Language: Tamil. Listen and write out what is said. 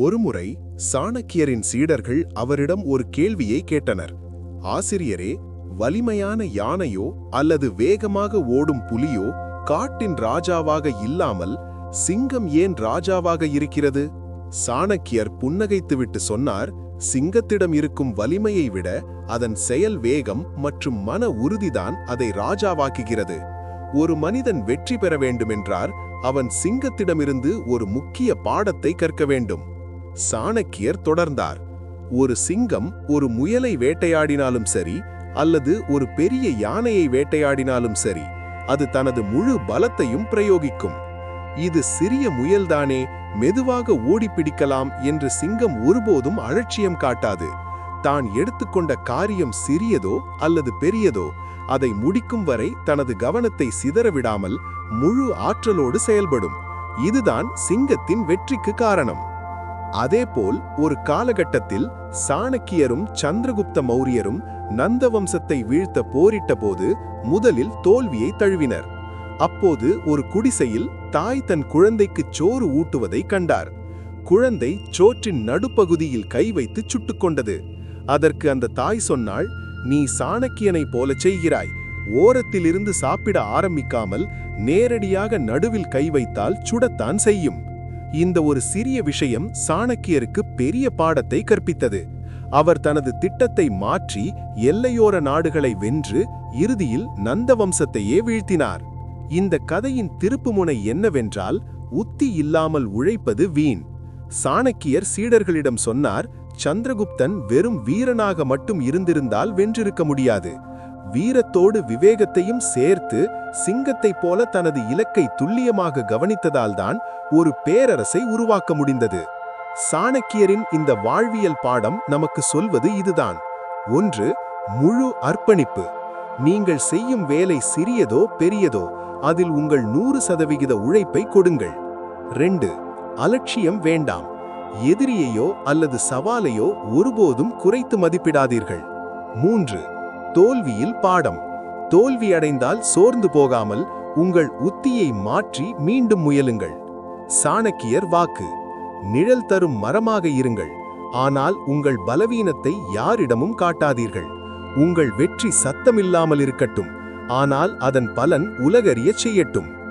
ஒருமுறை சாணக்கியரின் சீடர்கள் அவரிடம் ஒரு கேள்வியை கேட்டனர். ஆசிரியரே, வலிமையான யானையோ அல்லது வேகமாக ஓடும் புலியோ காட்டின் ராஜாவாக இல்லாமல் சிங்கம் ஏன் ராஜாவாக இருக்கிறது? சாணக்கியர் புன்னகைத்துவிட்டு சொன்னார், சிங்கத்திடம் இருக்கும் வலிமையை விட அதன் செயல் வேகம் மற்றும் மன உறுதிதான் அதை ராஜாவாக்குகிறது. ஒரு மனிதன் வெற்றி பெற வேண்டுமென்றால் அவன் சிங்கத்திடமிருந்து ஒரு முக்கிய பாடத்தை கற்க வேண்டும். சாணக்கியர் தொடர்ந்தார், ஒரு சிங்கம் ஒரு முயலை வேட்டையாடினாலும் சரி அல்லது ஒரு பெரிய யானையை வேட்டையாடினாலும் சரி, அது தனது முழு பலத்தையும் பிரயோகிக்கும். இது சிறிய முயல்தானே, மெதுவாக ஓடிப்பிடிக்கலாம் என்று சிங்கம் ஒருபோதும் அலட்சியம் காட்டாது. தான் எடுத்துக்கொண்ட காரியம் சிறியதோ அல்லது பெரியதோ, அதை முடிக்கும் வரை தனது கவனத்தை சிதறவிடாமல் முழு ஆற்றலோடு செயல்படும். இதுதான் சிங்கத்தின் வெற்றிக்கு காரணம். அதேபோல் ஒரு காலகட்டத்தில் சாணக்கியரும் சந்திரகுப்த மௌரியரும் நந்த வம்சத்தை வீழ்த்த போரிட்ட போது முதலில் தோல்வியை தழுவினர். அப்போது ஒரு குடிசையில் தாய் தன் குழந்தைக்கு சோறு ஊட்டுவதை கண்டார். குழந்தை சோற்றின் நடுப்பகுதியில் கை வைத்து சுட்டுக்கொண்டது. அதற்கு அந்த தாய் சொன்னாள், நீ சாணக்கியனை போல செய்கிறாய். ஓரத்திலிருந்து சாப்பிட ஆரம்பிக்காமல் நேரடியாக நடுவில் கை வைத்தால் சுடத்தான் செய்யும். இந்த ஒரு சிறிய விஷயம் சாணக்கியருக்கு பெரிய பாடத்தை கற்பித்தது. அவர் தனது திட்டத்தை மாற்றி எல்லையோர நாடுகளை வென்று இறுதியில் நந்த வம்சத்தையே வீழ்த்தினார். இந்த கதையின் திருப்புமுனை என்னவென்றால், உத்தி இல்லாமல் உழைப்பது வீண். சாணக்கியர் சீடர்களிடம் சொன்னார், சந்திரகுப்தன் வெறும் வீரனாக மட்டும் இருந்திருந்தால் வென்றிருக்க முடியாது. வீரத்தோடு விவேகத்தையும் சேர்த்து சிங்கத்தைப் போல தனது இலக்கை துல்லியமாக கவனித்ததால்தான் ஒரு பேரரசை உருவாக்க முடிந்தது. சாணக்கியரின் இந்த வாழ்வியல் பாடம் நமக்கு சொல்வது இதுதான். 1. முழு அர்ப்பணிப்பு. நீங்கள் செய்யும் வேலை சிறியதோ பெரியதோ, அதில் உங்கள் 100% உழைப்பை கொடுங்கள். 2. அலட்சியம் வேண்டாம். எதிரியையோ அல்லது சவாலையோ ஒருபோதும் குறைத்து மதிப்பிடாதீர்கள். 3. தோல்வியில் பாடம். தோல்வி அடைந்தால் சோர்ந்து போகாமல் உங்கள் உத்தியை மாற்றி மீண்டும் முயலுங்கள். சாணக்கியர் வாக்கு. நிழல் தரும் மரமாக இருங்கள், ஆனால் உங்கள் பலவீனத்தை யாரிடமும் காட்டாதீர்கள். உங்கள் வெற்றி சத்தமில்லாமல் இருக்கட்டும், ஆனால் அதன் பலன் உலகறியச் செய்யட்டும்.